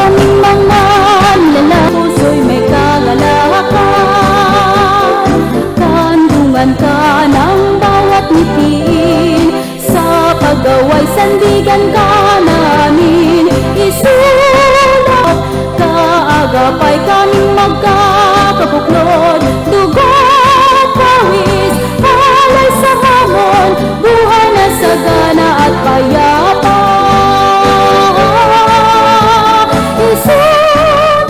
kaming mga nilalang puso'y may kagalakan. Kandungan ka ng bawat ngitiin, sa pag-away sandigan ka namin. Isulat, kaagapay kaming magkakabuklod. Dugot, pawis, alay sa hamon, buhay na sagana at payapa. Isulat,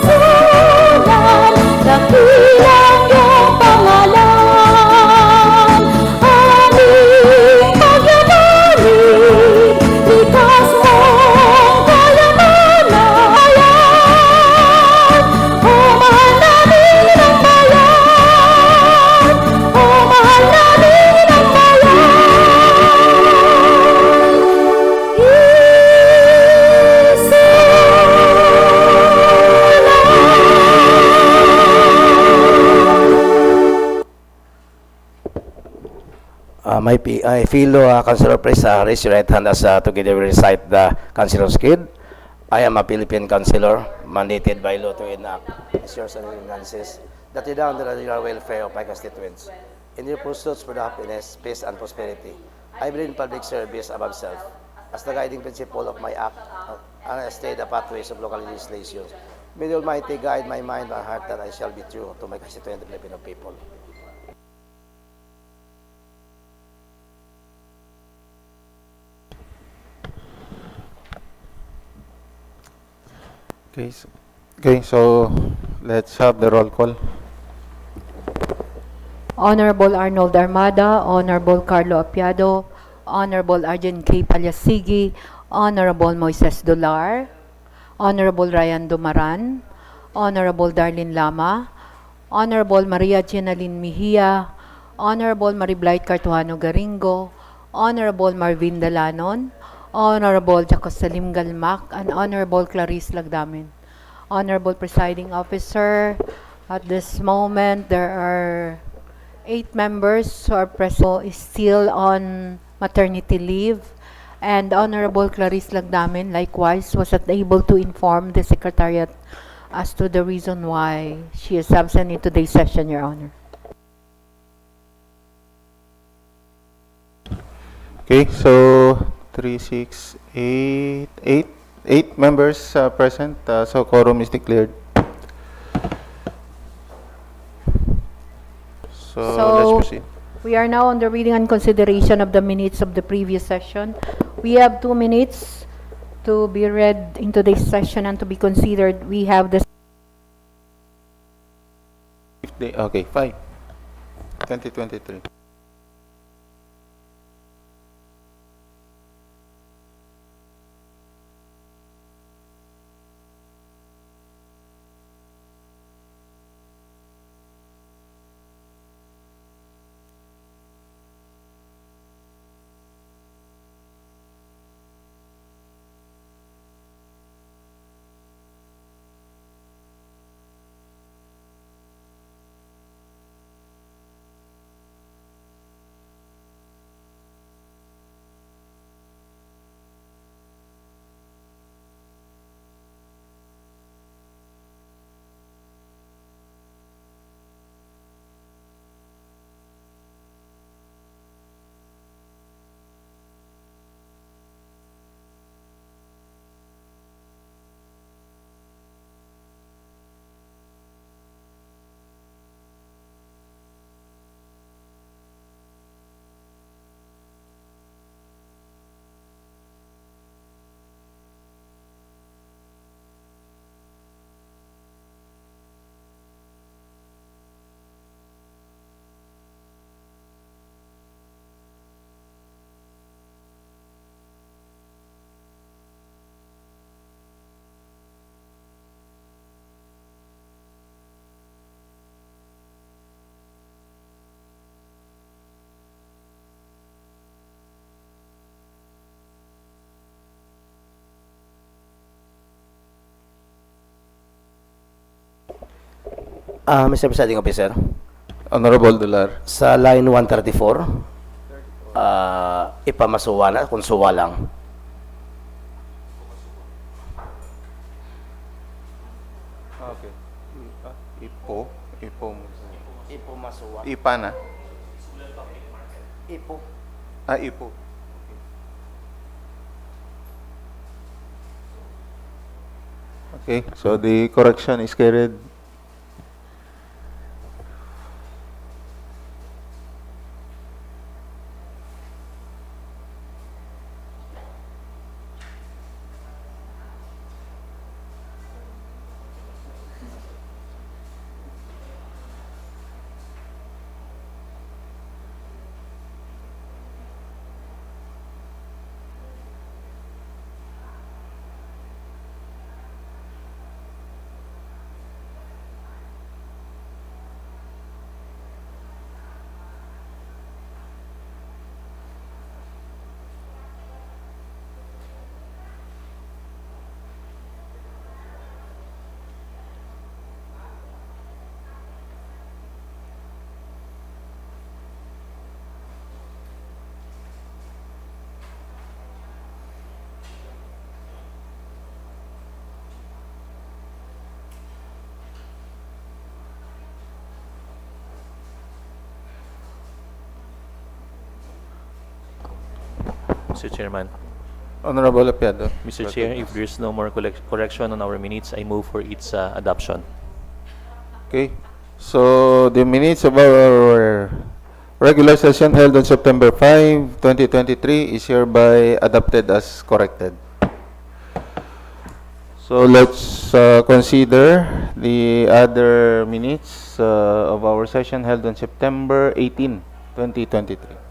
isulat, dakilang iyong pangalan. Aming pagyamanin, likas mong kayamanan. O mahal namin ang bayan, o mahal namin ang My fellow Councilor, please raise your right hand as together we recite the Councilor's Creed. I am a Philippine Councilor, mandated by law to enact measures and ordinances that redound to the general welfare of my constituents. In their pursuits for the happiness, peace, and prosperity, I believe in public service above self. As the guiding principle of my act, and I stay the pathways of local legislations. May the Almighty guide my mind and heart that I shall be true to my constituent Filipino people. Okay, so let's have the roll call. Honorable Arnold Armada, Honorable Carlo Apiado, Honorable Arjen K. Palyasigi, Honorable Moises Dolar, Honorable Ryan Dumaran, Honorable Darlene Lama, Honorable Maria Jenaline Mejia, Honorable Mariblight Cartuano Garingo, Honorable Marvin Dalanon, Honorable Jaco Salim Galmac, and Honorable Clarice Lagdamin. Honorable Presiding Officer, at this moment there are 8 members who are present is still on maternity leave, and Honorable Clarice Lagdamin likewise was not able to inform the Secretariat as to the reason why she is absent in today's session, Your Honor. Okay, so 3, 6, 8 members present, so quorum is declared. So let's proceed. We are now on the reading and consideration of the minutes of the previous session. We have 2 minutes to be read in today's session and to be considered. We have the Okay, 5, 2023. Mr. Presiding Officer, Honorable Dolar. sa line 134, ipamasuwa na kung suwa lang. Okay. Ipo. Ipo. Ipo Masuwa. Ipa na. Ipo. Ipo. Okay, so the correction is carried. Mr. Chairman. Honorable Apiado. Mr. Chair, if there's no more correction on our minutes, I move for its adoption. Okay, so the minutes of our regular session held on September 5, 2023 is hereby adopted as corrected. So let's consider the other minutes of our session held on September 18, 2023.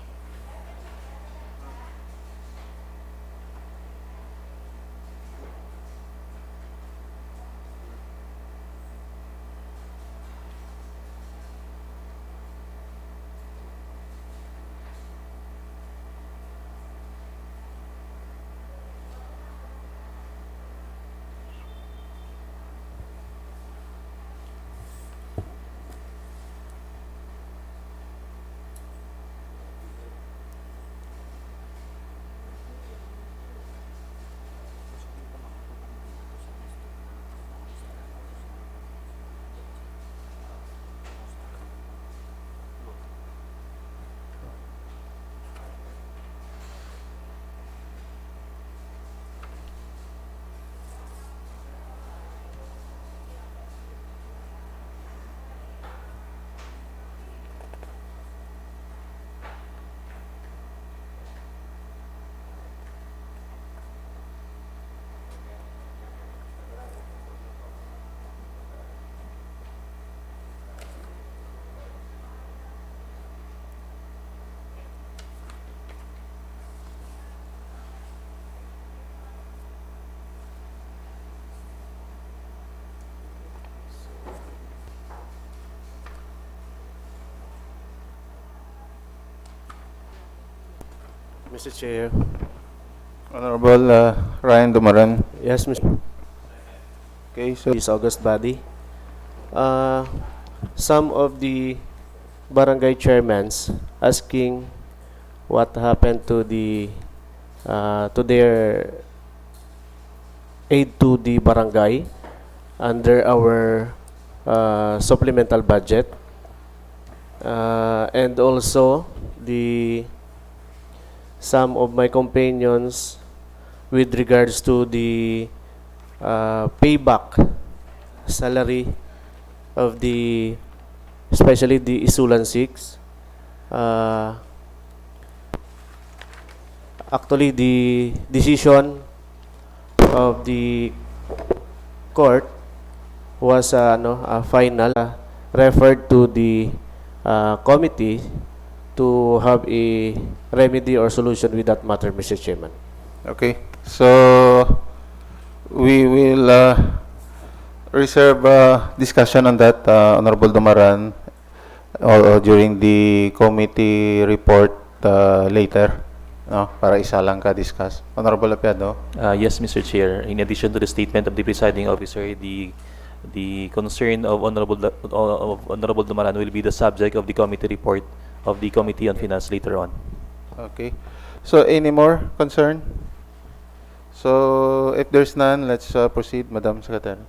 Mr. Chair. Honorable Ryan Dumaran. Yes, Mr. Okay, so This August body. Some of the barangay chairmans asking what happened to their aid to the barangay under our supplemental budget, and also some of my companions with regards to the payback salary of especially the ISULAN 6. Actually, the decision of the court was final, referred to the committee to have a remedy or solution with that matter, Mr. Chairman. okay, so we will reserve discussion on that, Honorable Dumaran, or during the committee report later, no, para isa lang ka-discuss. Honorable Apiado. Yes, Mr. Chair. In addition to the statement of the presiding officer, the concern of Honorable Dumaran will be the subject of the committee report of the Committee on Finance later on. Okay, so any more concern? So if there's none, let's proceed, Madam Secretary.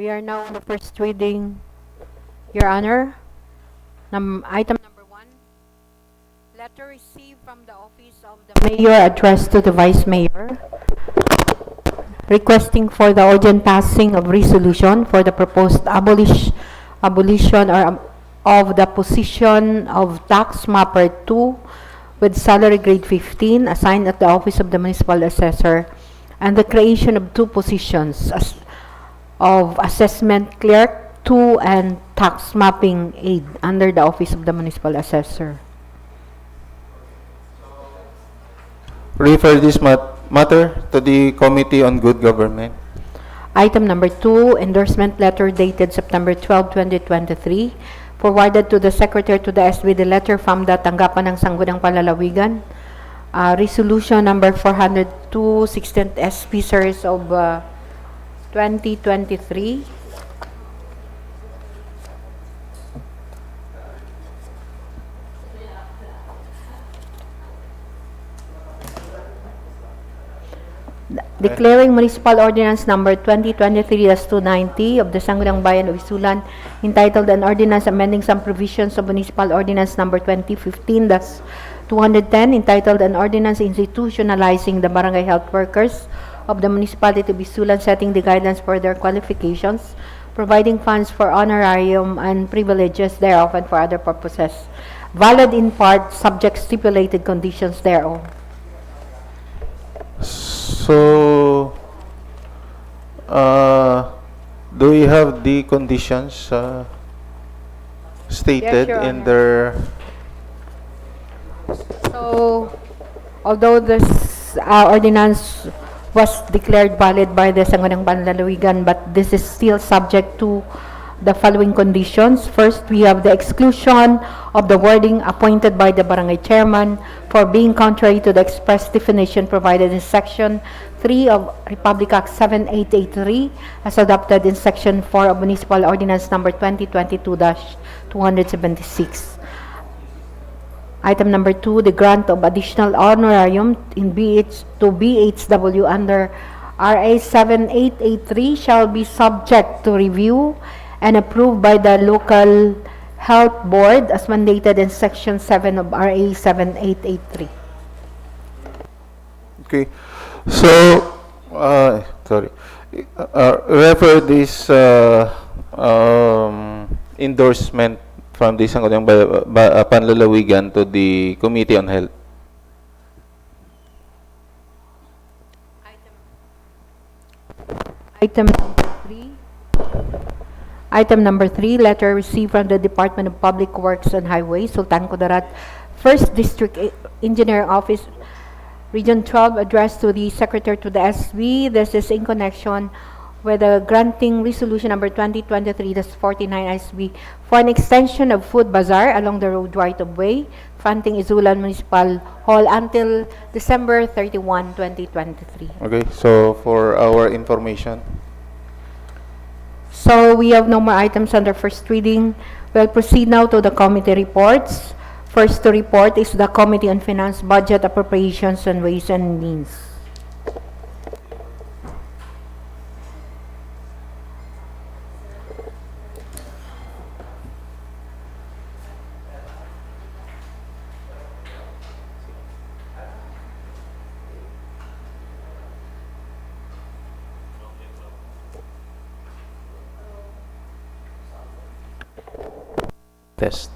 We are now on the first reading, Your Honor. Item number 1, letter received from the office of the mayor addressed to the vice mayor, requesting for the urgent passing of resolution for the proposed abolition of the position of tax mapper 2 with salary grade 15 assigned at the office of the municipal assessor, and the creation of 2 positions of assessment clerk 2 and tax mapping aid under the office of the municipal assessor. Refer this matter to the Committee on Good Government. Item number 2, endorsement letter dated September 12, 2023, forwarded to the Secretary to the SB the letter from the tanggapan ng Sangguniang Palalawigan. Resolution number 402, 16th SB series of 2023. Declaring Municipal Ordinance Number 2023-290 of the Sangguniang Bayan of ISULAN, entitled An Ordinance Amending Some Provisions of Municipal Ordinance Number 2015-210, entitled An Ordinance Institutionalizing the Barangay Health Workers of the Municipality of ISULAN, setting the guidelines for their qualifications, providing funds for honorarium and privileges thereof and for other purposes, valid in part, subject stipulated conditions thereof. So, do we have the conditions stated Yes, Your in Honor. their... So, although this ordinance was declared valid by the Sangguniang Palalawigan, but this is still subject to the following conditions. First, we have the exclusion of the wording appointed by the barangay chairman for being contrary to the express definition provided in Section 3 of Republic Act 7883 as adopted in Section 4 of Municipal Ordinance Number 2022-276. Item number 2, the grant of additional honorarium in BHW under RA 7883 shall be subject to review and approved by the local health board as mandated in Section 7 of RA 7883. Okay. So, sorry. Refer this endorsement from the Sangguniang Panlalawigan to the Committee on Health. Item number 3, letter received from the Department of Public Works and Highways, Sultan KUDARAT, 1st District Engineer Office, Region 12, addressed to the Secretary to the SB. This is in connection with the granting resolution number 2023-49 SB for an extension of food bazaar along the road right of way, fronting ISULAN Municipal Hall until December 31, 2023. Okay, so for our information. So we have no more items under first reading. We'll proceed now to the committee reports. First to report is the Committee on Finance, Budget, Appropriations, and Ways and Means. Test.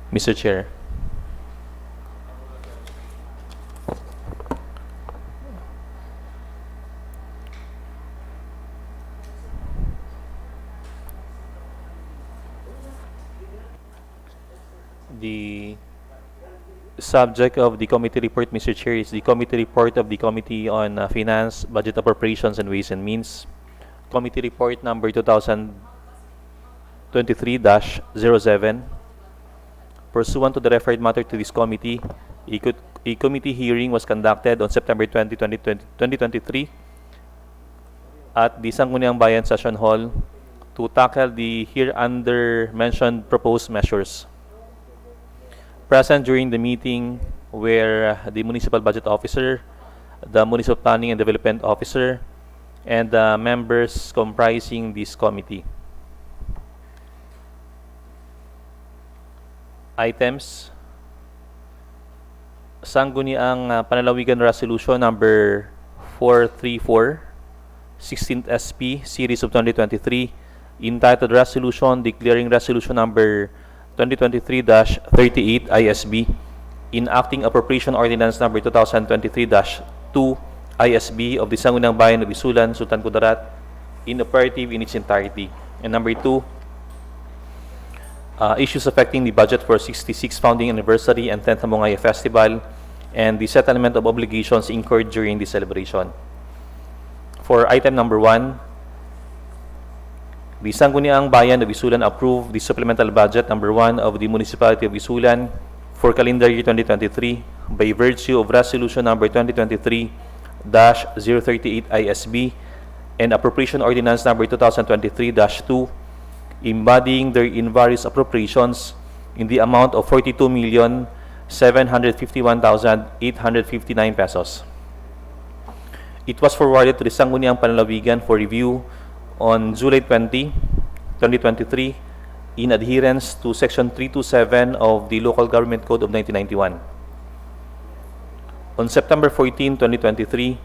Mr. Chair. The subject of the committee report, Mr. Chair, is the committee report of the Committee on Finance, Budget, Appropriations, and Ways and Means. Committee report number 2023-07. Pursuant to the referred matter to this committee, a committee hearing was conducted on September 20, 2023 at the Sangguniang Bayan Session Hall to tackle the hereunder mentioned proposed measures. Present during the meeting were the Municipal Budget Officer, the Municipal Planning and Development Officer, and the members comprising this committee. Items: Sangguniang Panlalawigan Resolution number 434, 16th SP, Series of 2023, entitled Resolution Declaring Resolution number 2023-38 ISB, enacting Appropriation Ordinance number 2023-2 ISB of the Sangguniang Bayan of ISULAN, Sultan Kudarat, inoperative in its entirety. And number 2, issues affecting the budget for 66th founding anniversary and 10th Amongaya Festival and the settlement of obligations incurred during the celebration. For item number 1, the Sangguniang Bayan of ISULAN approved the supplemental budget number 1 of the Municipality of ISULAN for calendar year 2023 by virtue of Resolution number 2023-038 ISB and Appropriation Ordinance number 2023-2, embodying therein various appropriations in the amount of 42,751,859 pesos. It was forwarded to the Sangguniang Panlalawigan for review on July 20, 2023, in adherence to Section 327 of the Local Government Code of 1991. On September 14, 2023,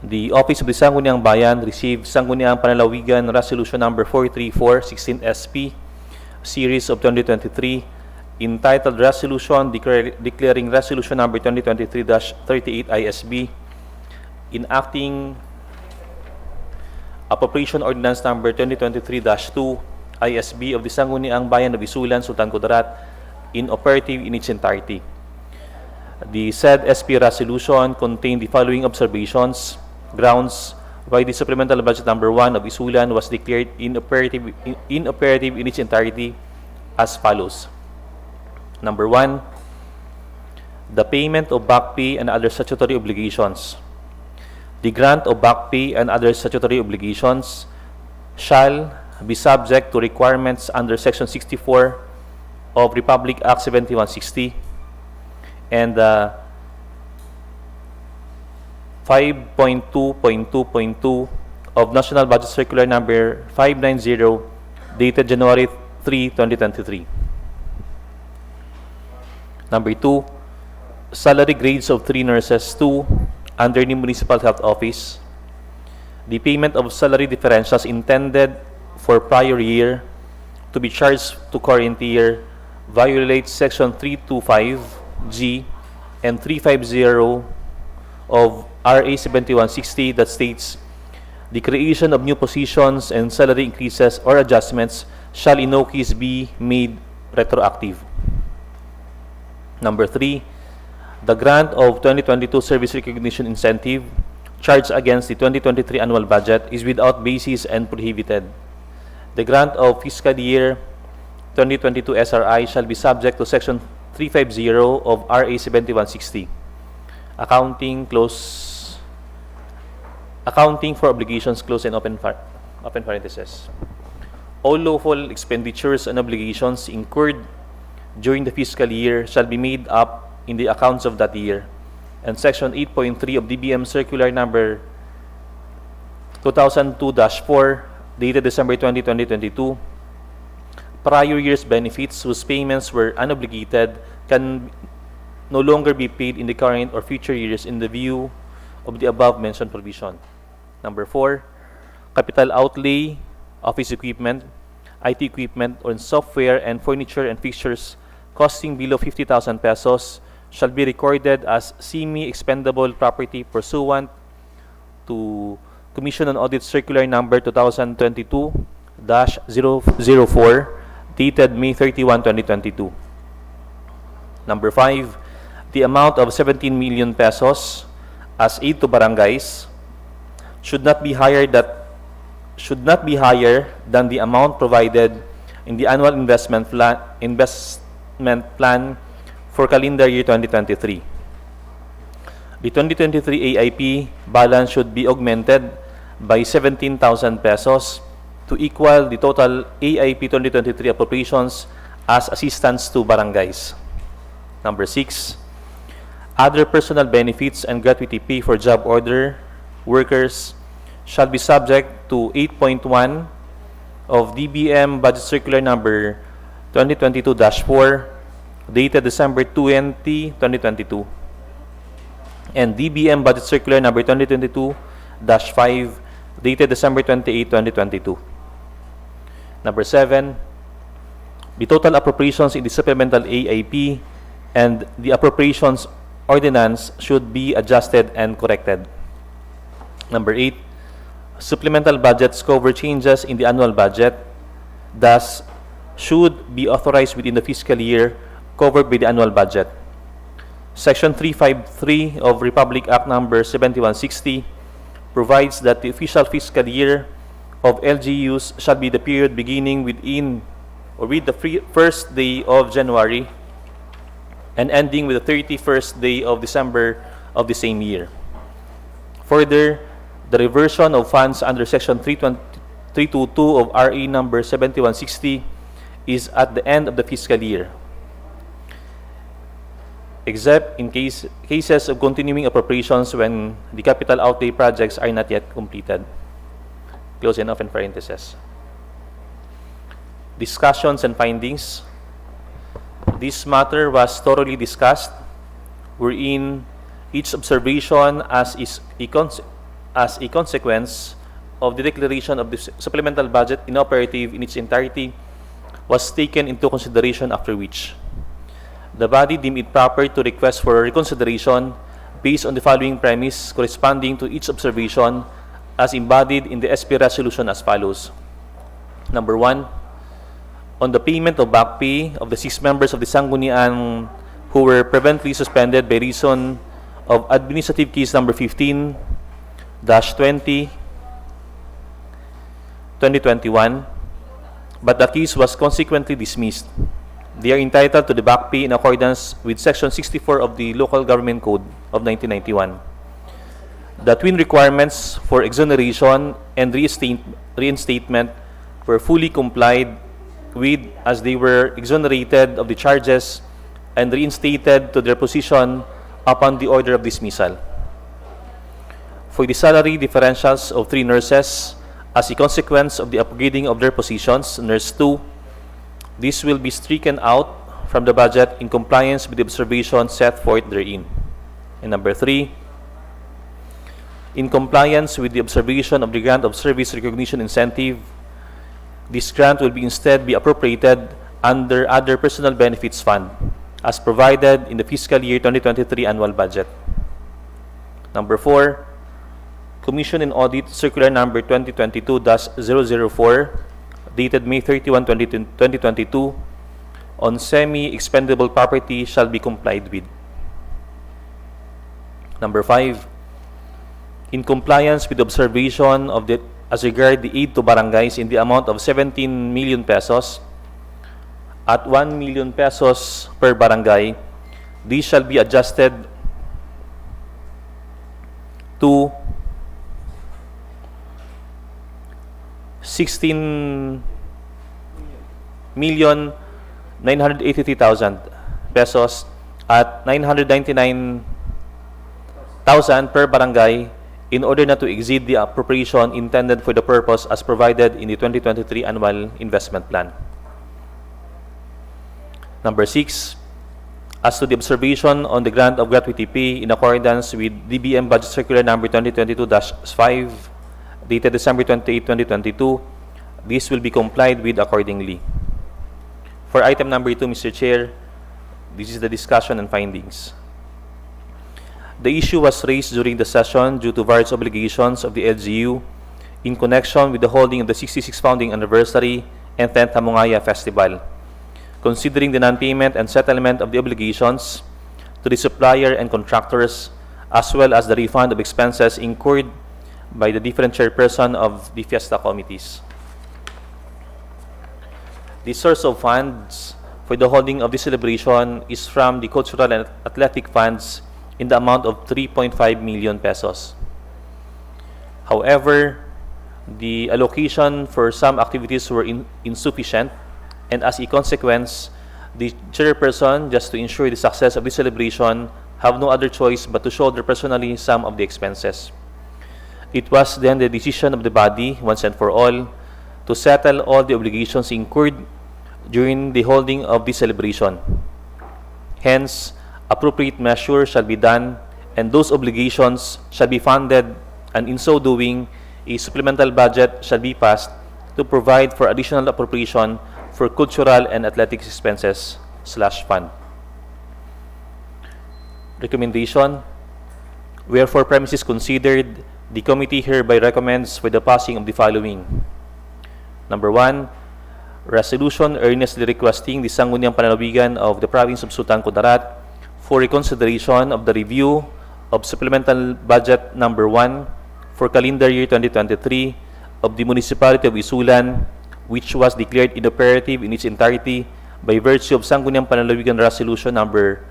the Office of the Sangguniang Bayan received Sangguniang Panlalawigan Resolution number 434, 16 SP, Series of 2023, entitled Resolution Declaring Resolution number 2023-38 ISB, enacting Appropriation Ordinance number 2023-2 ISB of the Sangguniang Bayan of ISULAN, Sultan Kudarat, inoperative in its entirety. The said SP resolution contained the following observations, grounds why the supplemental budget number 1 of ISULAN was declared inoperative in its entirety as follows. Number 1, the payment of back pay and other statutory obligations. The grant of back pay and other statutory obligations shall be subject to requirements under Section 64 of Republic Act 7160 and 5.2.2.2 of National Budget Circular number 590 dated January 3, 2023. Number 2, salary grades of 3 nurses 2 under the Municipal Health Office. The payment of salary differentials intended for prior year to be charged to current year violates Section 325G and 350 of RA 7160 that states the creation of new positions and salary increases or adjustments shall in no case be made retroactive. Number 3, the grant of 2022 Service Recognition Incentive charged against the 2023 annual budget is without basis and prohibited. The grant of fiscal year 2022 SRI shall be subject to Section 350 of RA 7160, accounting for obligations close and open parentheses. All lawful expenditures and obligations incurred during the fiscal year shall be made up in the accounts of that year. And Section 8.3 of DBM Circular number 2002-4 dated December 20, 2022, prior year's benefits whose payments were unobligated can no longer be paid in the current or future years in the view of the above-mentioned provision. Number 4, capital outlay, office equipment, IT equipment, or software and furniture and fixtures costing below 50,000 pesos shall be recorded as semi-expendable property pursuant to Commission on Audit Circular number 2022-004 dated May 31, 2022. Number 5, the amount of 17 million pesos as aid to barangays should not be higher than the amount provided in the annual investment plan for calendar year 2023. The 2023 AIP balance should be augmented by 17,000 pesos to equal the total AIP 2023 appropriations as assistance to barangays. Number 6, other personal benefits and gratuity pay for job order workers shall be subject to 8.1 of DBM Budget Circular Number 2022-4, dated December 20, 2022, and DBM Budget Circular Number 2022-5, dated December 28, 2022. Number 7, the total appropriations in the supplemental AIP and the appropriations ordinance should be adjusted and corrected. Number 8, supplemental budgets cover changes in the annual budget, thus should be authorized within the fiscal year covered by the annual budget. Section 353 of Republic Act Number 7160 provides that the official fiscal year of LGUs shall be the period beginning within or with the first day of January and ending with the 31st day of December of the same year. Further, the reversion of funds under Section 322 of RE number 7160 is at the end of the fiscal year, except in cases of continuing appropriations when the capital outlay projects are not yet completed. Close enough and parentheses. Discussions and findings. This matter was thoroughly discussed, wherein each observation as a consequence of the declaration of the supplemental budget inoperative in its entirety was taken into consideration, after which the body deemed it proper to request for reconsideration based on the following premise corresponding to each observation as embodied in the SP resolution as follows. Number 1, on the payment of back pay of the 6 members of the Sangguniang who were prevently suspended by reason of administrative case number 15-20/2021, but the case was consequently dismissed. They are entitled to the back pay in accordance with Section 64 of the Local Government Code of 1991. The twin requirements for exoneration and reinstatement were fully complied with, as they were exonerated of the charges and reinstated to their position upon the order of dismissal. For the salary differentials of 3 nurses, as a consequence of the upgrading of their positions, Nurse 2, this will be stricken out from the budget in compliance with the observations set forth therein. And number 3, in compliance with the observation of the grant of service recognition incentive, this grant will instead be appropriated under other personal benefits fund as provided in the fiscal year 2023 annual budget. Number 4, Commission and Audit Circular Number 2022-004, dated May 31, 2022, on semi-expendable property shall be complied with. Number 5, in compliance with the observation of the as regard the aid to barangays in the amount of 17 million pesos at 1 million pesos per barangay, these shall be adjusted to 16,983,000 pesos at 999,000 per barangay in order not to exceed the appropriation intended for the purpose as provided in the 2023 annual investment plan. Number 6, as to the observation on the grant of gratuity pay in accordance with DBM Budget Circular Number 2022-5, dated December 28, 2022, this will be complied with accordingly. For item number 2, Mr. Chair, this is the discussion and findings. The issue was raised during the session due to various obligations of the LGU in connection with the holding of the 66th founding anniversary and 10th Hamungaya Festival, considering the non-payment and settlement of the obligations to the supplier and contractors, as well as the refund of expenses incurred by the different chairperson of the Fiesta committees. The source of funds for the holding of this celebration is from the cultural and athletic funds in the amount of 3.5 million pesos. However, the allocation for some activities were insufficient, and as a consequence, the chairperson, just to ensure the success of the celebration, have no other choice but to shoulder personally some of the expenses. It was then the decision of the body, once and for all, to settle all the obligations incurred during the holding of this celebration. Hence, appropriate measure shall be done, and those obligations shall be funded, and in so doing, a supplemental budget shall be passed to provide for additional appropriation for cultural and athletics expenses / fund. Recommendation: wherefore premises considered, the committee hereby recommends for the passing of the following. Number 1, resolution earnestly requesting the Sangguniang Panlalawigan of the Province of Sultan Kudarat for reconsideration of the review of Supplemental Budget Number 1 for calendar year 2023 of the Municipality of ISULAN, which was declared inoperative in its entirety by virtue of Sangguniang Panlalawigan Resolution Number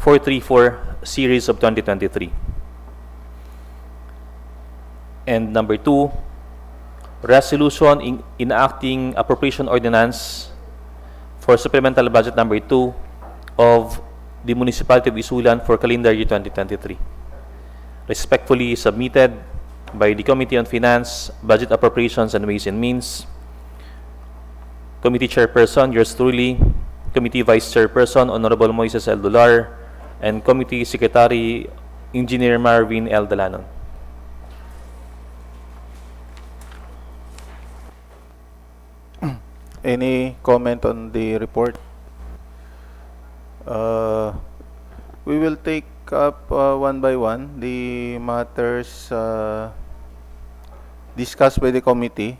434 Series of 2023. And number 2, resolution enacting appropriation ordinance for supplemental budget number 2 of the Municipality of Isulan for calendar year 2023. Respectfully submitted by the Committee on Finance, Budget Appropriations and Ways and Means, Committee Chairperson, yours truly, Committee Vice Chairperson, Honorable Moises L. Dular, and Committee Secretary, Engineer Marvin L. Dalanon. Any comment on the report? We will take up one by one the matters discussed by the committee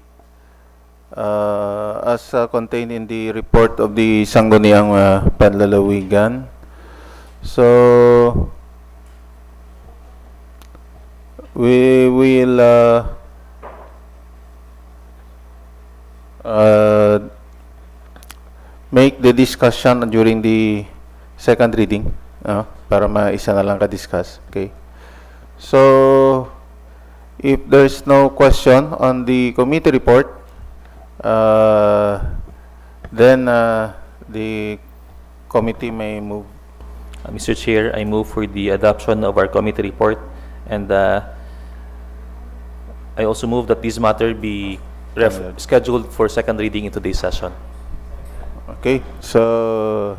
as contained in the report of the Sangguniang Panlalawigan. So we will make the discussion during the second reading para maisa na lang ka-discuss. Okay. So, if there's no question on the committee report, then the committee may move. Mr. Chair, I move for the adoption of our committee report, and I also move that this matter be scheduled for second reading in today's session. Okay, so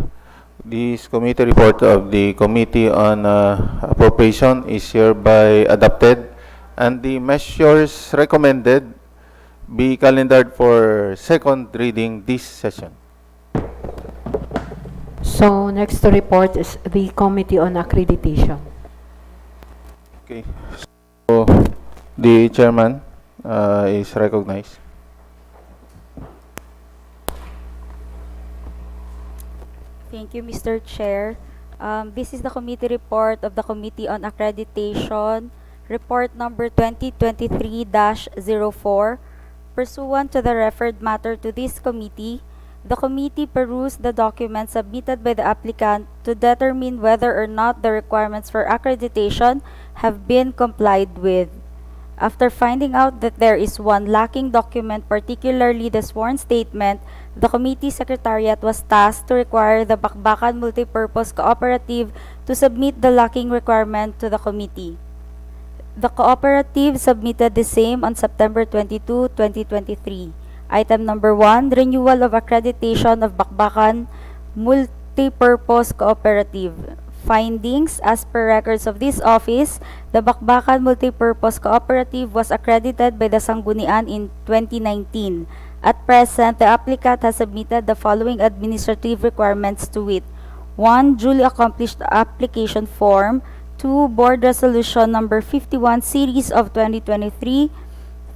this committee report of the Committee on Appropriation is hereby adopted, and the measures recommended be calendared for second reading this session. So, next to report is the Committee on Accreditation. Okay, so the chairman is recognized. Thank you, Mr. Chair. This is the committee report of the Committee on Accreditation, report number 2023-04. Pursuant to the referred matter to this committee, the committee perused the documents submitted by the applicant to determine whether or not the requirements for accreditation have been complied with. After finding out that there is one lacking document, particularly the sworn statement, the committee secretariat was tasked to require the Bakbakan Multipurpose Cooperative to submit the lacking requirement to the committee. The cooperative submitted the same on September 22, 2023. Item number 1, renewal of accreditation of Bakbakan Multipurpose Cooperative. Findings: as per records of this office, the Bakbakan Multipurpose Cooperative was accredited by the Sanggunian in 2019. At present, the applicant has submitted the following administrative requirements to it: 1. Duly accomplished application form. 2. Board Resolution Number 51 Series of 2023.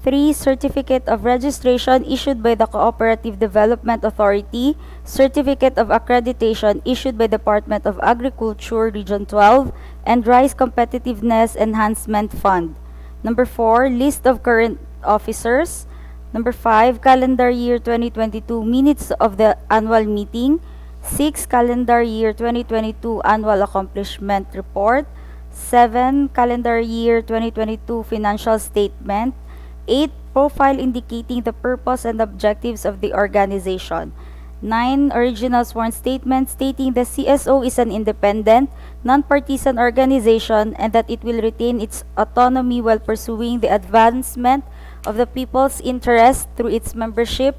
3. Certificate of registration issued by the Cooperative Development Authority. Certificate of accreditation issued by Department of Agriculture Region 12 and Rice Competitiveness Enhancement Fund. Number 4. List of current officers. Number 5. Calendar year 2022 minutes of the annual meeting. 6. Calendar year 2022 annual accomplishment report. 7. Calendar year 2022 financial statement. 8. Profile indicating the purpose and objectives of the organization. 9. Original sworn statement stating the CSO is an independent, non-partisan organization and that it will retain its autonomy while pursuing the advancement of the people's interest through its membership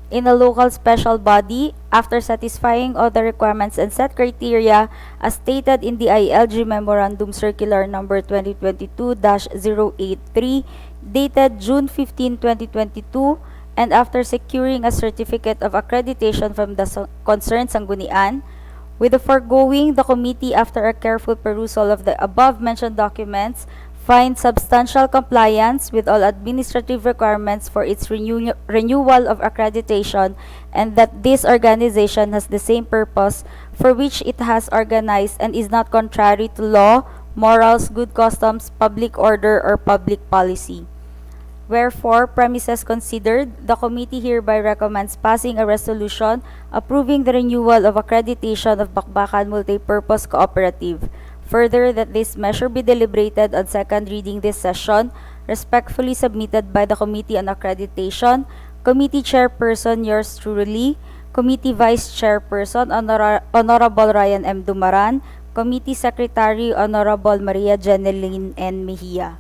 in a local special body after satisfying all the requirements and set criteria as stated in the ILG Memorandum Circular Number 2022-083 dated June 15, 2022, and after securing a certificate of accreditation from the concerned sanggunian. With the foregoing, the committee, after a careful perusal of the above-mentioned documents, finds substantial compliance with all administrative requirements for its renewal of accreditation, and that this organization has the same purpose for which it has organized and is not contrary to law, morals, good customs, public order, or public policy. Wherefore, premises considered, the committee hereby recommends passing a resolution approving the renewal of accreditation of Bakbakan Multipurpose Cooperative. Further, that this measure be deliberated on second reading this session, respectfully submitted by the Committee on Accreditation, Committee Chairperson yours truly, Committee Vice Chairperson Honorable Ryan M. Dumaran, Committee Secretary Honorable Maria Jeneline N. Mejia.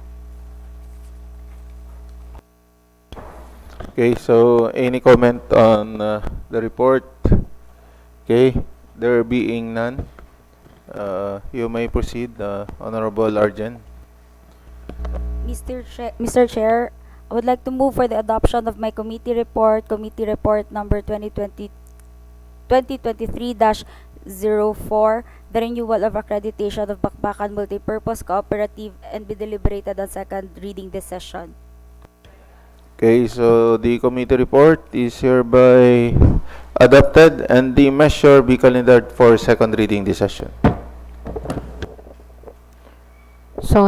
Okay, so any comment on the report? Okay, there being none, you may proceed, Honorable Arjen. Mr. Chair, I would like to move for the adoption of my committee report number 2023-04, the renewal of accreditation of Bakbakan Multipurpose Cooperative, and be deliberated on second reading this session. Okay, so the committee report is hereby adopted and the measure be calendared for second reading this session. So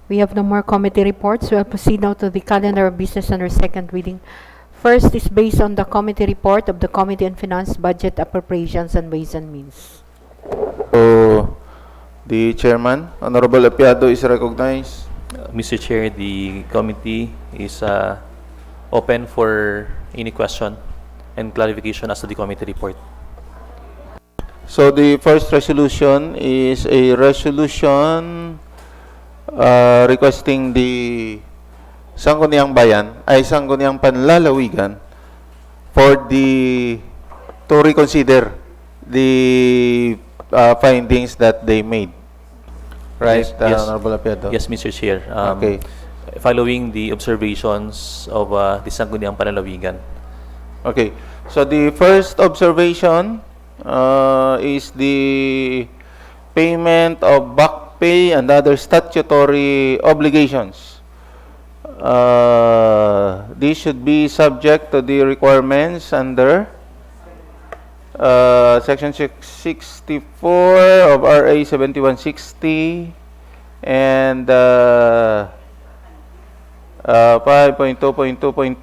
we have no more committee reports. We'll proceed now to the calendar of business under second reading. First is based on the committee report of the Committee on Finance, Budget, Appropriations, and Ways and Means. So, the chairman, Honorable Apiado, is recognized. Mr. Chair, the committee is open for any question and clarification as to the committee report. So, the first resolution is a resolution requesting the Sangguniang Bayan, ay Sangguniang Panlalawigan, to reconsider the findings that they made. Right, Yes. Honorable Apiado? Yes, Mr. Chair. Okay. Following the observations of the Sangguniang Panlalawigan. Okay. So the first observation is the payment of back pay and other statutory obligations. This should be subject to the requirements under Section 664 of RA 7160 and 5.2.2.2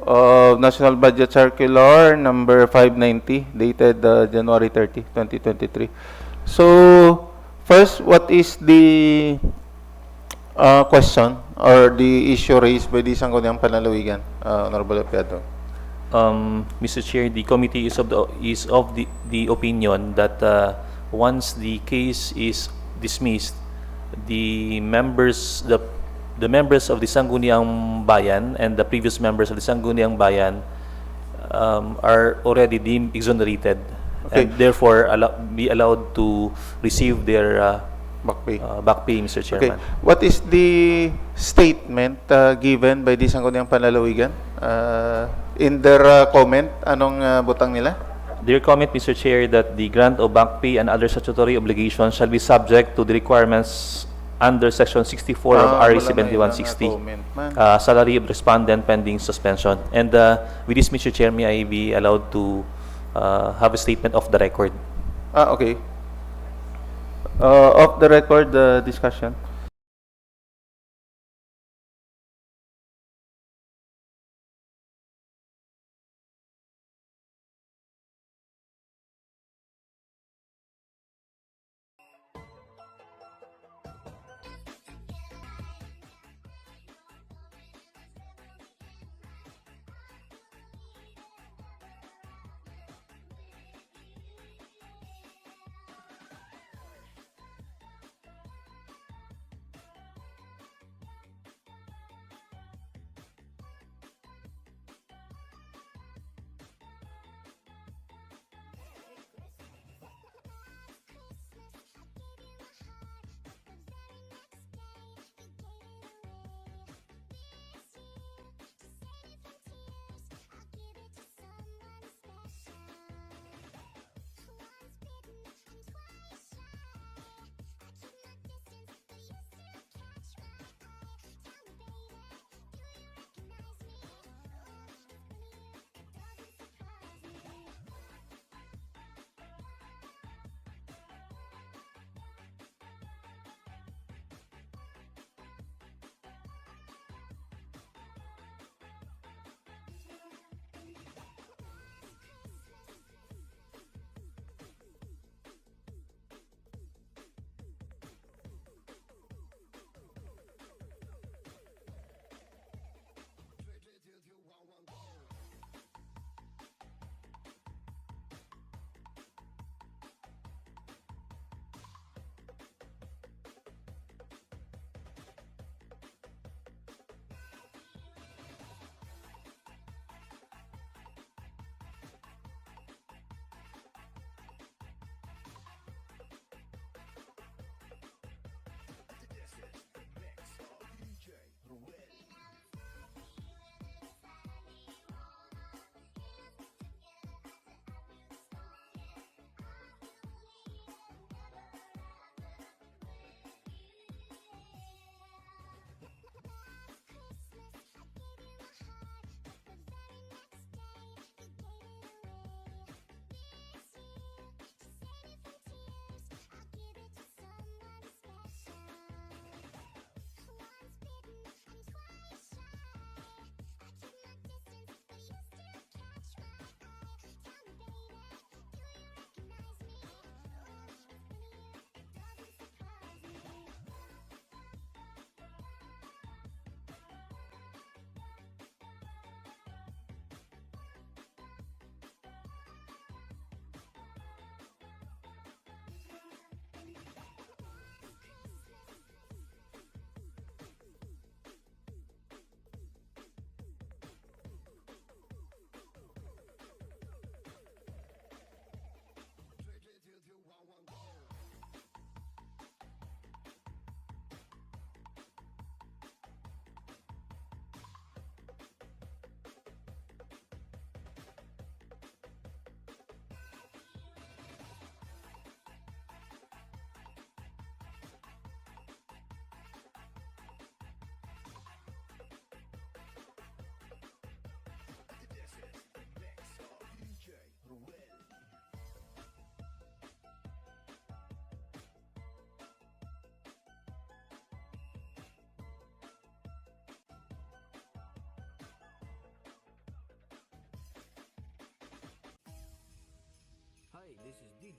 of National Budget Circular number 590 dated January 30, 2023. So, first, what is the question or the issue raised by the Sangguniang Panlalawigan, Honorable Apiado? Mr. Chair, the committee is of the opinion that once the case is dismissed, the members of the Sangguniang Bayan and the previous members of the Sangguniang Bayan are already deemed exonerated, Okay. and therefore be allowed to receive their Back pay. back pay, Mr. Okay. Chairman. What is the statement given by the Sangguniang Panlalawigan? In their comment, anong butang nila? Their comment, Mr. Chair, that the grant of back pay and other statutory obligations shall be subject to the requirements under Section 64 of RA Wala na 7160. ilang comment, man. Salary of respondent pending suspension. And with this, Mr. Chair, may I be allowed to have a statement of the record? Okay. Off the record discussion.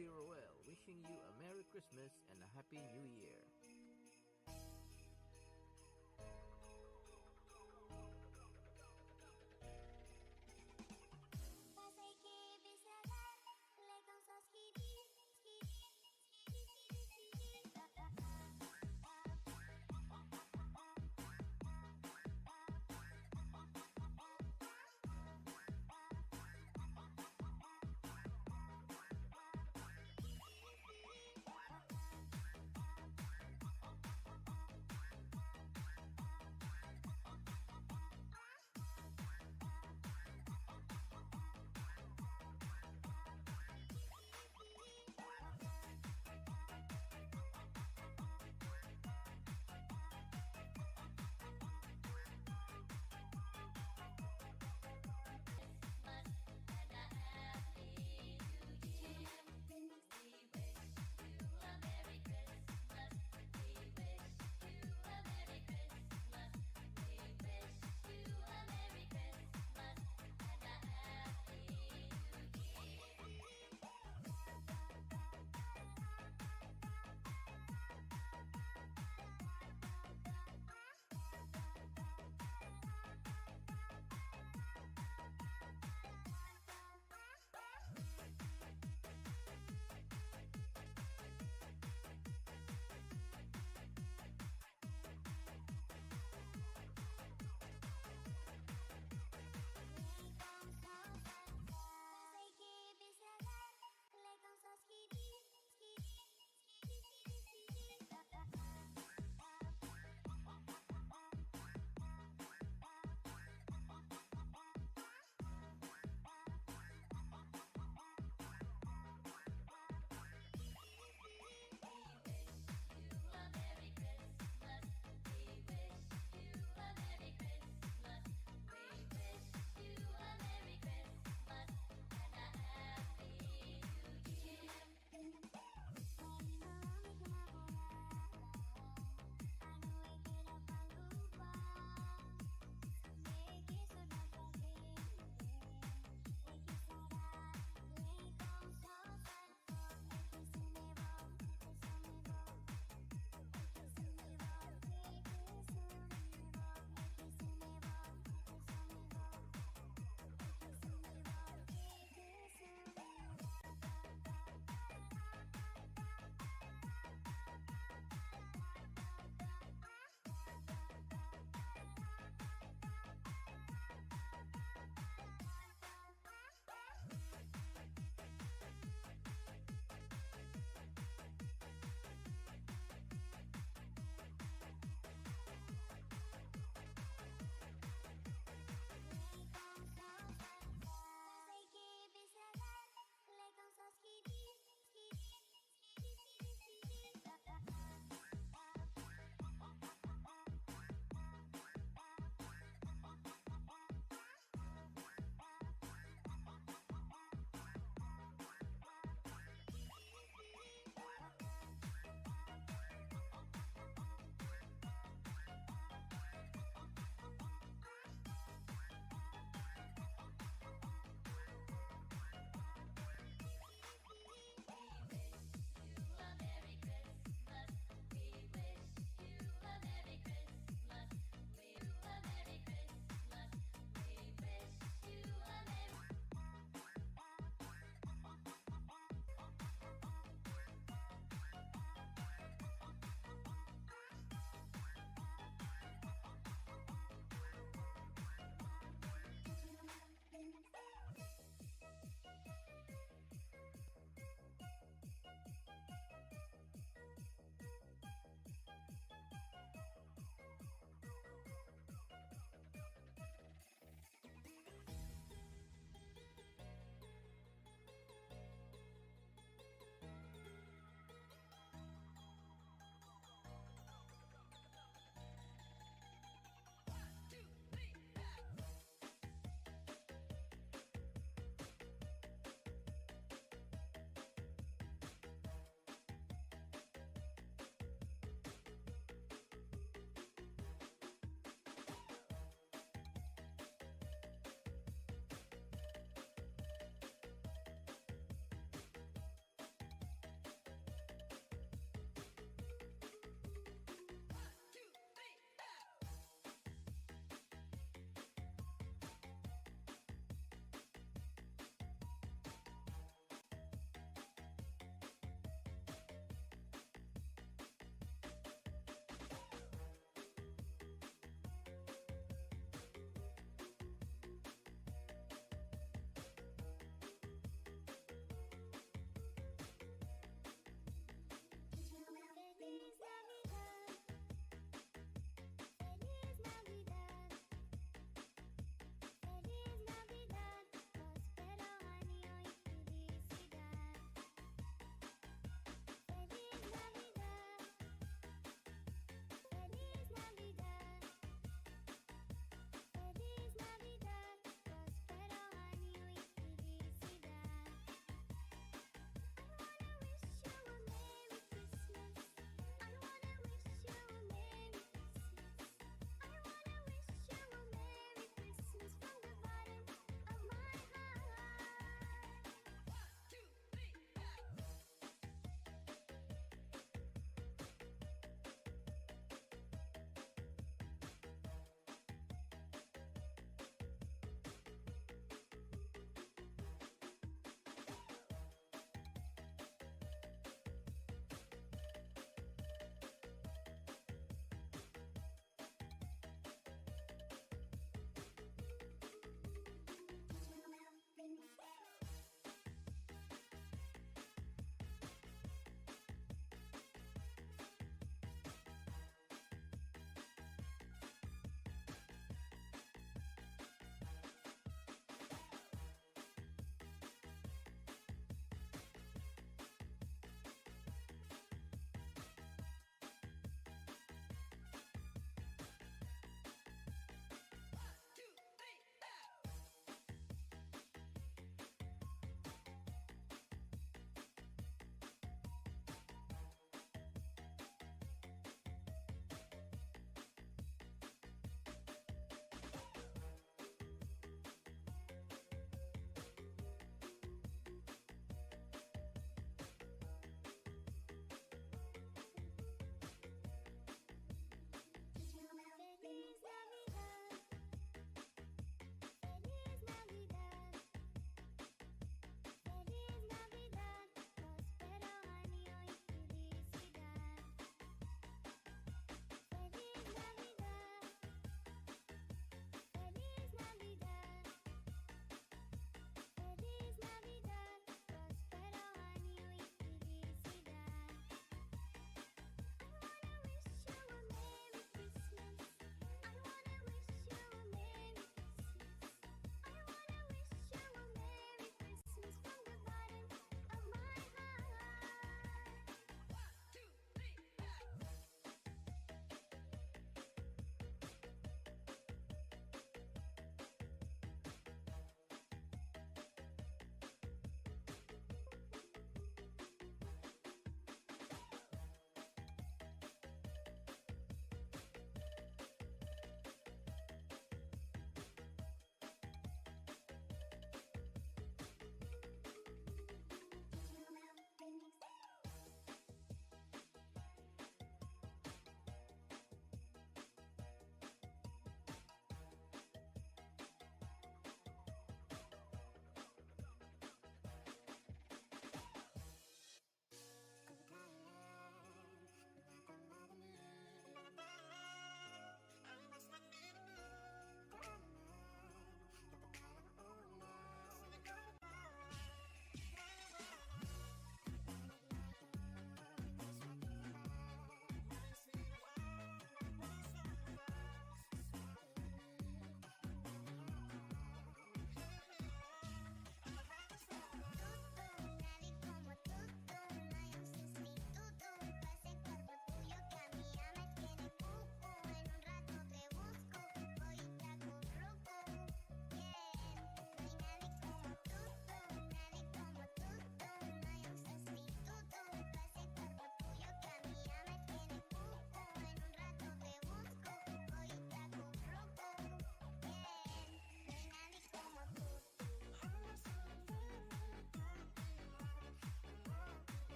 DJ Roel wishing you a Merry Christmas and a Happy New Year.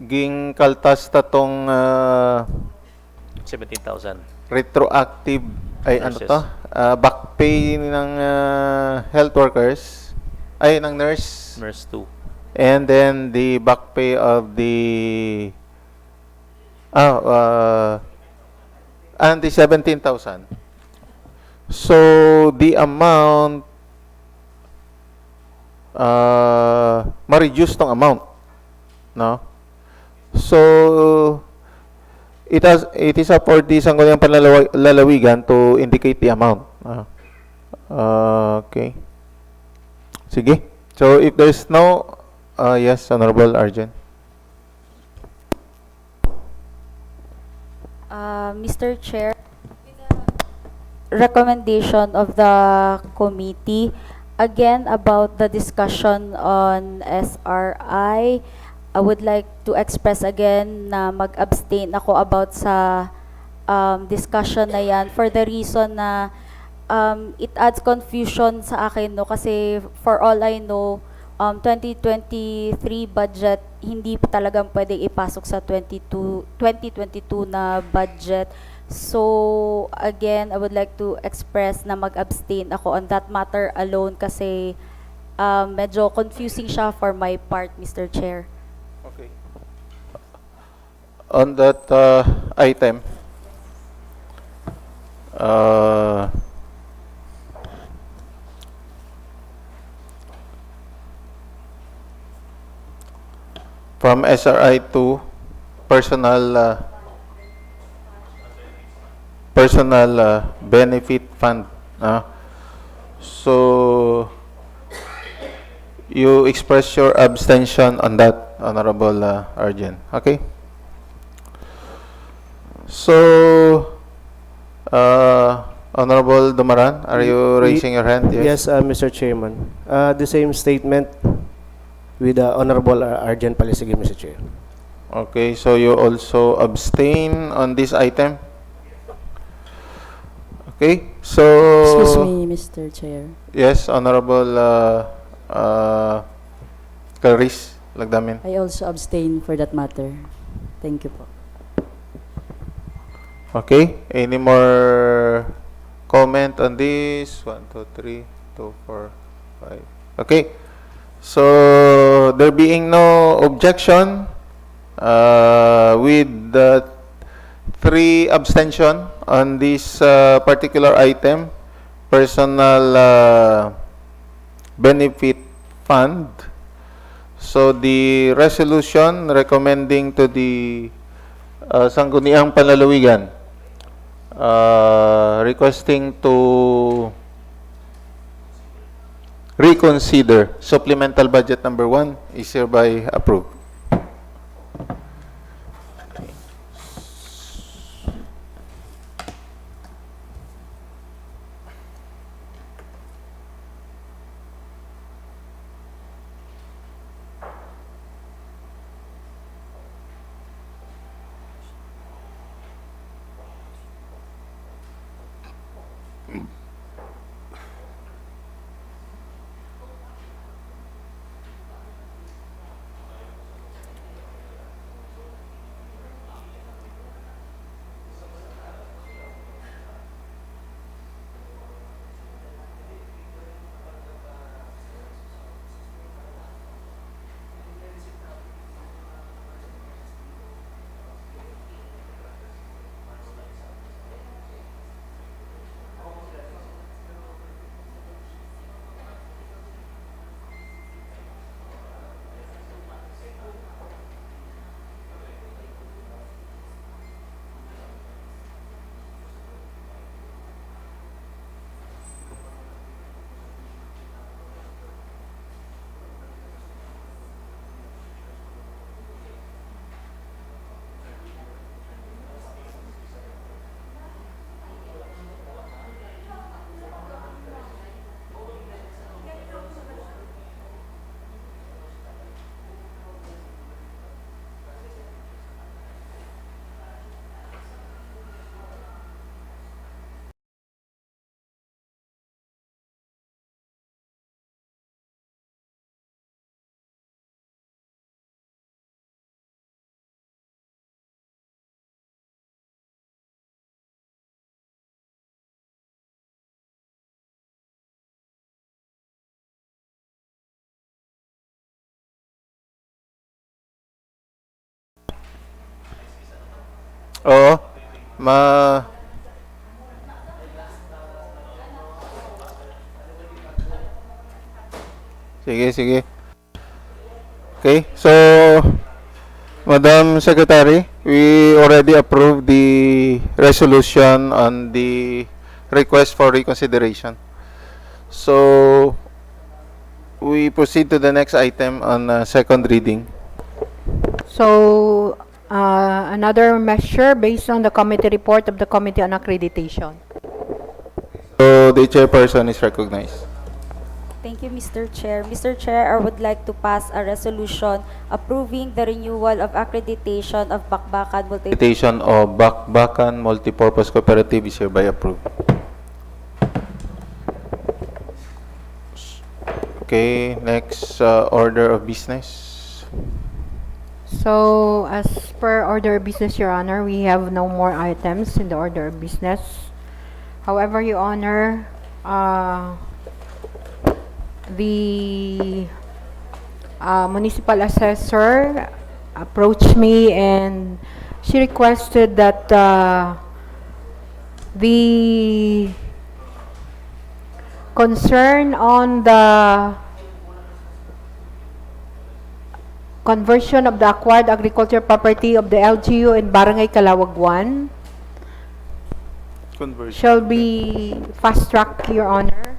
ging kaltas tatong 17,000. retroactive ay ano Nurses. to? Back pay ng health workers ay ng nurse, Nurse 2. and then the back pay of the and the 17,000. So the amount ma-reduce tong amount, no? So it is up for the Sangguniang Panlalawigan to indicate the amount. Okay. Sige. So if there's no yes, Honorable Arjun. Mr. Chair, recommendation of the committee, again about the discussion on SRI, I would like to express again na mag-abstain ako about sa discussion na yan for the reason na it adds confusion sa akin, no, kasi for all I know 2023 budget hindi pa talagang pwedeng ipasok sa 2022 na budget. So again, I would like to express na mag-abstain ako on that matter alone kasi medyo confusing siya for my part, Mr. Chair. Okay. On that item, from SRI to personal benefit fund. So you express your abstention on that, Honorable Arjun. Okay. So, Honorable Dumaran, are you raising your hand? Yes, Mr. Chairman. The same statement with Honorable Arjen Palisigi, Mr. Chair. Okay, so you also abstain on this item? Okay, so... Excuse me, Mr. Chair. Yes, Honorable Clarice Lagdamin. I also abstain for that matter. Thank you po. Okay, any more comment on this? 1, 2, 3, 2, 4, 5. Okay, so there being no objection, with the 3 abstention on this particular item, personal benefit fund. So the resolution recommending to the Sangguniang Panlalawigan requesting to reconsider supplemental budget number 1 is hereby approved. Oo. Ma Sige, sige. Okay, so Madam Secretary, we already approved the resolution on the request for reconsideration. So we proceed to the next item on second reading. So, another measure based on the committee report of the Committee on Accreditation. So the chairperson is recognized. Thank you, Mr. Chair. Mr. Chair, I would like to pass a resolution approving the renewal of accreditation of Bakbakan Accreditation of Bakbakan Multipurpose Cooperative is hereby approved. Okay, next order of business. So, as per order of business, Your Honor, we have no more items in the order of business. However, Your Honor, the municipal assessor approached me and she requested that the concern on the conversion of the acquired agricultural property of the LGU in Barangay Calawag 1 Conversion. shall be fast-tracked, Your Honor.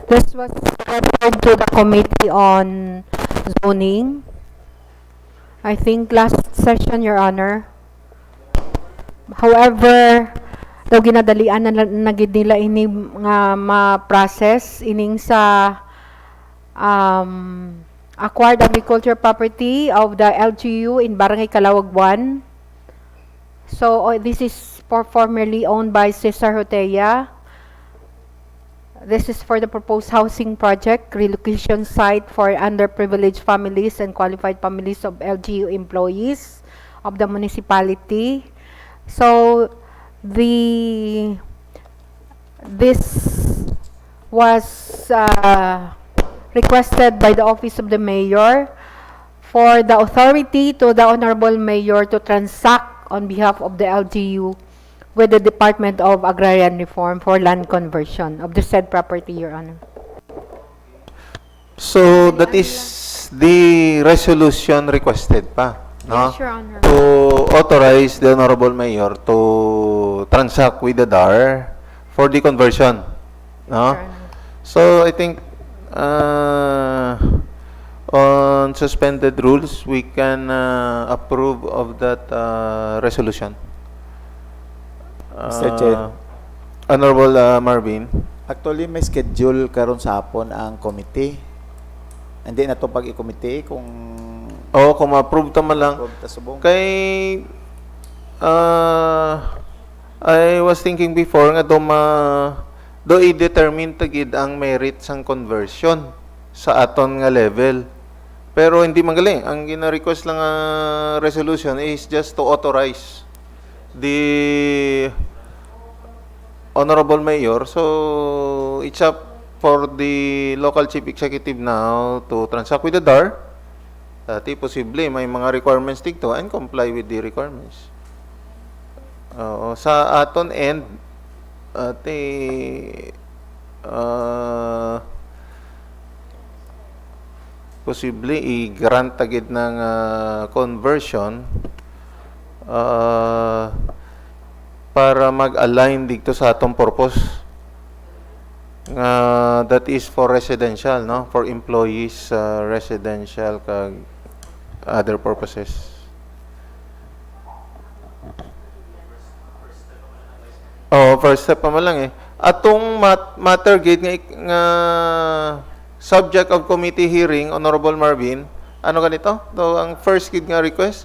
This was referred to the Committee on Zoning. I think last session, Your Honor. However, daw ginadalian na gid nila ini nga ma-process ining sa acquired agricultural property of the LGU in Barangay Calawag 1. So, this is formerly owned by Cesar Hoteya. This is for the proposed housing project, relocation site for underprivileged families and qualified families of LGU employees of the municipality. So, this was requested by the Office of the Mayor for the authority to the Honorable Mayor to transact on behalf of the LGU with the Department of Agrarian Reform for land conversion of the said property, Your Honor. So that is the resolution requested pa, no? Yes, Your Honor. To authorize the Honorable Mayor to transact with the DAR for the conversion, no? Your Honor. So I think on suspended rules, we can approve of that resolution. Mr. Chair. Honorable Marvin. Actually, may schedule karon sa hapon ang committee. Hindi na to pag-i-committee kung Oo, kung ma-approve tama lang. approve ta subong. Kay I was thinking before nga do i-determine tagid ang merit sang conversion sa aton nga level. Pero hindi magaling. Ang gina-request lang resolution is just to authorize the Honorable Mayor. So it's up for the local chief executive now to transact with the DAR. Dati posible may mga requirements dito and comply with the requirements. Sa aton end, posible i-grant agad ng conversion para mag-align dito sa atong purpose. That is for residential, no? For employees, residential, kag other purposes. First step pa man lang eh. Atong matter gate nga subject of committee hearing, Honorable Marvin, ano ganito? So, ang first gate nga request,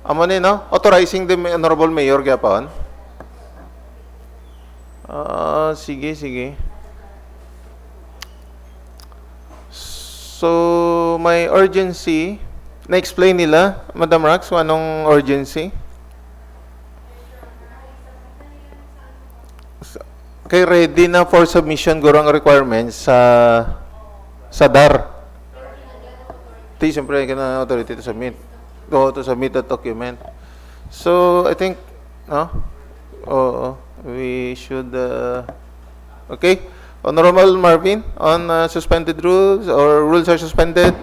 amo ni, no? Authorizing the Honorable Mayor gyapon. Sige, sige. So, may urgency. Na-explain nila, Madam Rax, kung anong urgency? Kay ready na for submission guro ang requirements sa DAR. siyempre, can authority to submit. To submit that document. So, I think, no? We should, okay. Honorable Marvin, on suspended rules or rules are suspended.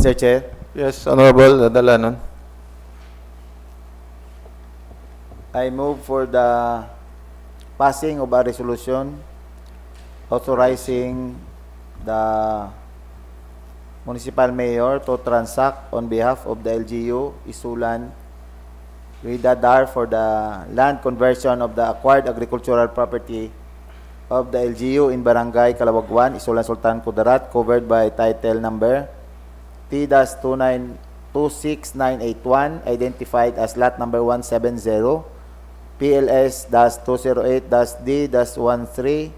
Mr. Chair, Yes, Honorable Dalanon. I move for the passing of a resolution authorizing the municipal mayor to transact on behalf of the LGU ISULAN with the DAR for the land conversion of the acquired agricultural property of the LGU in Barangay Calawagwan, ISULAN, Sultan, Kudarat, covered by title number T-26981, identified as lot number 170, PLS-208-D-13,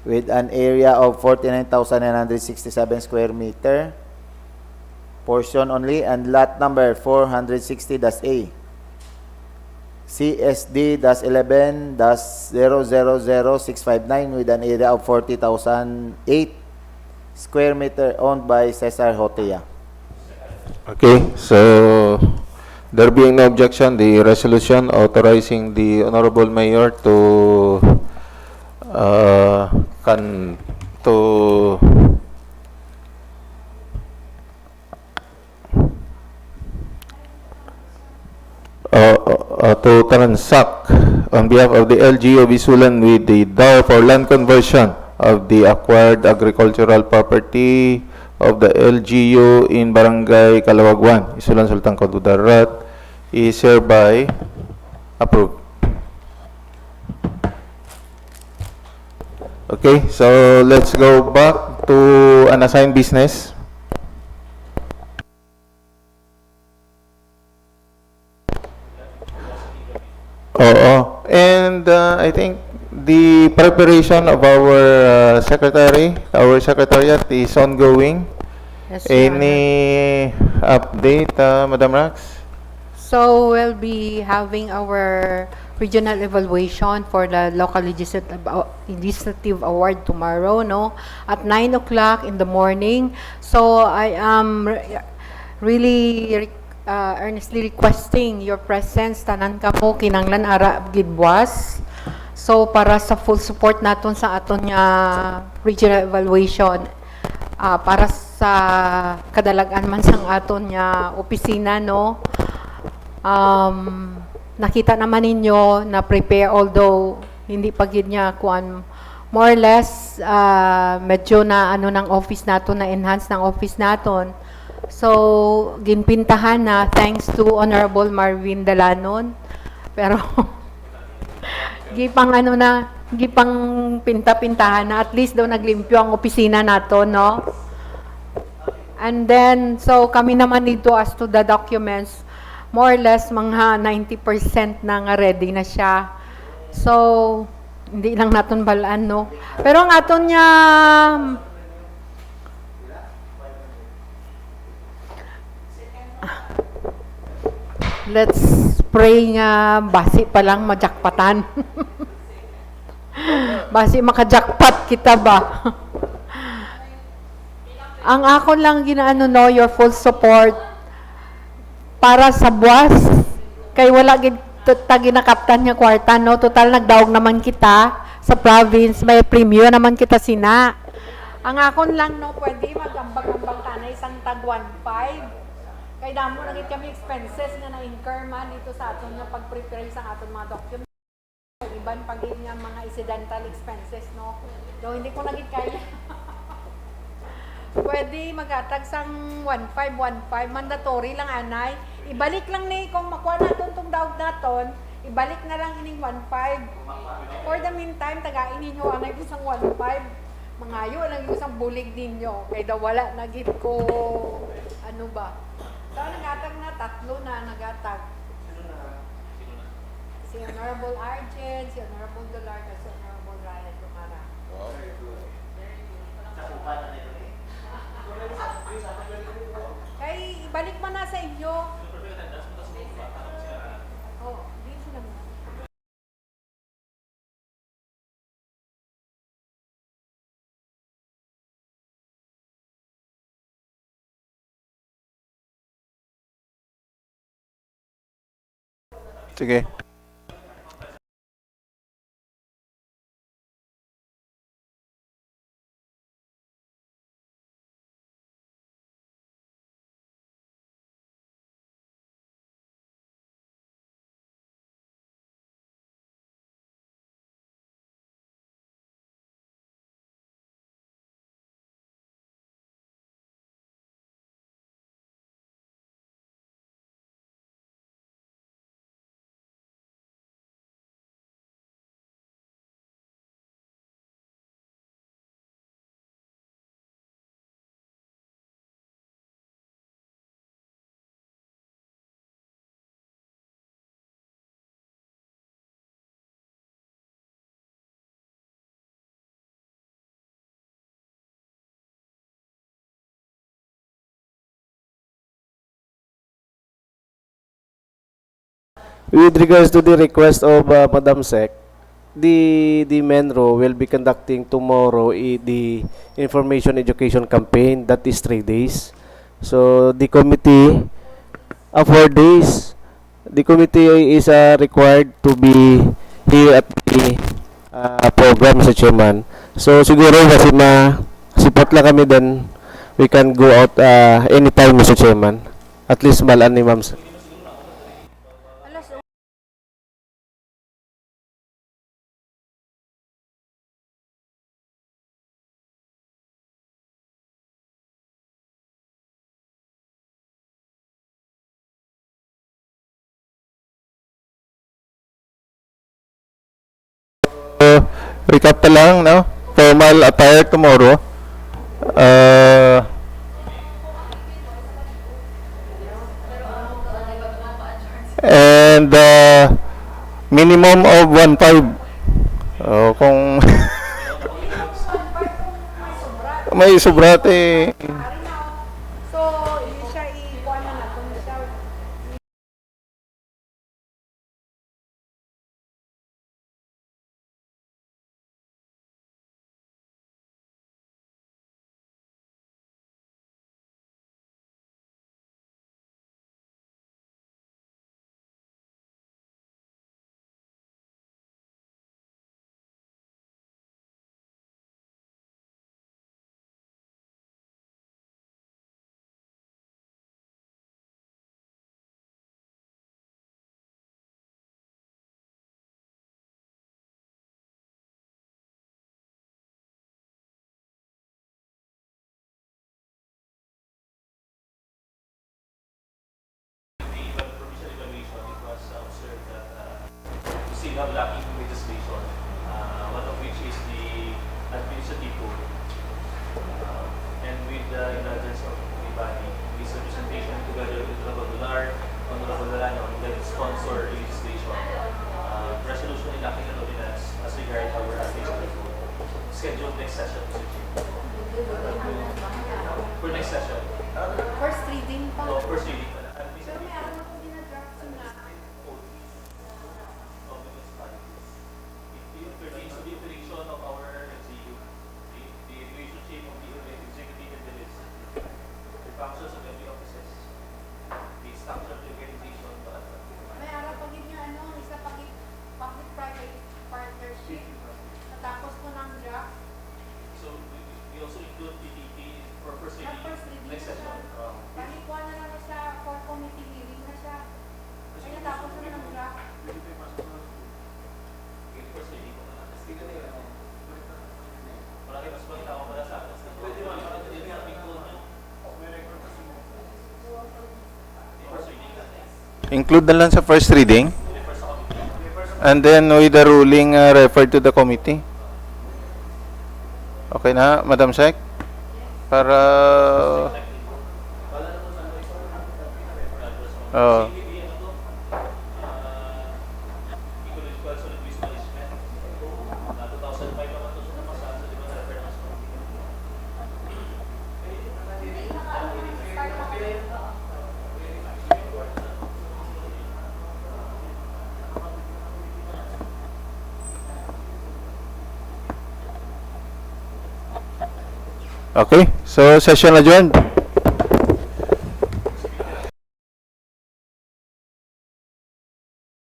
with an area of 49,967 square meter, portion only, and lot number 460-A, CSD-11-000659, with an area of 40,008 square meter, owned by Cesar Hotea. Okay, so there being no objection, the resolution authorizing the Honorable Mayor to to transact on behalf of the LGU of ISULAN with the DAO for land conversion of the acquired agricultural property of the LGU in Barangay Calawagwan, ISULAN, Sultan, Kudarat, is hereby approved. Okay, so let's go back to unassigned business. And I think the preparation of our our secretariat is ongoing. Yes, Your Honor. Any update, Madam Rax? So we'll be having our regional evaluation for the local legislative award tomorrow, no, at 9 o'clock in the morning. So I am really earnestly requesting your presence, tanan kamo kinanglan ara gidbuas. So para sa full support naton sa aton nga regional evaluation, para sa kadalagan man sang aton nga opisina, no. Nakita naman ninyo na prepare, although hindi pa gid niya kuan, more or less medyo na ano ng office naton, na enhance ng office naton. So ginpintahan na, thanks to Honorable Marvin Dalanon, pero gipang ano na, gipang pinta-pintahan na, at least daw naglimpyo ang opisina nato, no. And then so kami naman dito, as to the documents, more or less mga 90% na nga ready na siya. So hindi lang naton balaan, no. Pero ang aton niya let's pray nga basi pa lang majakpatan. Basi makajakpat kita ba? Ang ako lang ginaano, no, your full support para sa buwas, kay wala gid ginakaptan nga kwarta, no. Total nagdaog naman kita sa province, may premium naman kita sina. Ang akon lang, no, pwede magambag-ambang ka na isang tag 1.5. Kay damo na gid kami expenses nga na-incur man dito sa aton nga pag-prepare sa aton mga documents. Iban pag nga mga incidental expenses, no. Do hindi ko na gid kaya. Pwede magatag sang 1515 mandatory lang anay. Ibalik lang ni kung makuha naton tong daog naton, ibalik na lang ining 15. For the meantime, tagain ninyo anay isang 15. Mangayo lang yung isang bulig ninyo. Kaya daw wala nagit ko ano ba. So nagatag na tatlo na nagatag. Si Honorable Arjen, si Honorable Dolar, at si Honorable Ryan Dumara. Kay ibalik mo na sa inyo. Oh, di sila mo. Sige. With regards to the request of Madam Sec, the MENRO will be conducting tomorrow the information education campaign that is 3 days. So the committee, 4 days, the committee is required to be here at the program, Mr. Chairman. So siguro kasi sipot lang kami, then we can go out anytime, Mr. Chairman. At least malaan ni Ma'am. Recap na lang, no? Formal attire tomorrow. And minimum of 1.5. Kung may subrate. So, hindi siya ikuha na natin siya. Have lacking legislation, one of which is the administrative code. And with the indulgence of the body, this representation together with Honorable Dolar, Honorable Dalano, will sponsor legislation, resolution enacting an ordinance as regards our administrative code. Scheduled next session, Mr. Chief. For next session. First reading pa. Oh, first reading. Pero may araw ko dinadraft na. It pertains to the operation of our LGU, the relationship of the executive and the legislative, the functions of every offices, the structure of the organization, May araw pag niya isa public-private partnership. Natapos ko ng draft. so we also include PPP for first reading next session. Panikuha na lang Include na lang sa first reading. And then with the ruling referred to the committee. Okay na, Madam Sec? Para... Oh. Okay, so session adjourned.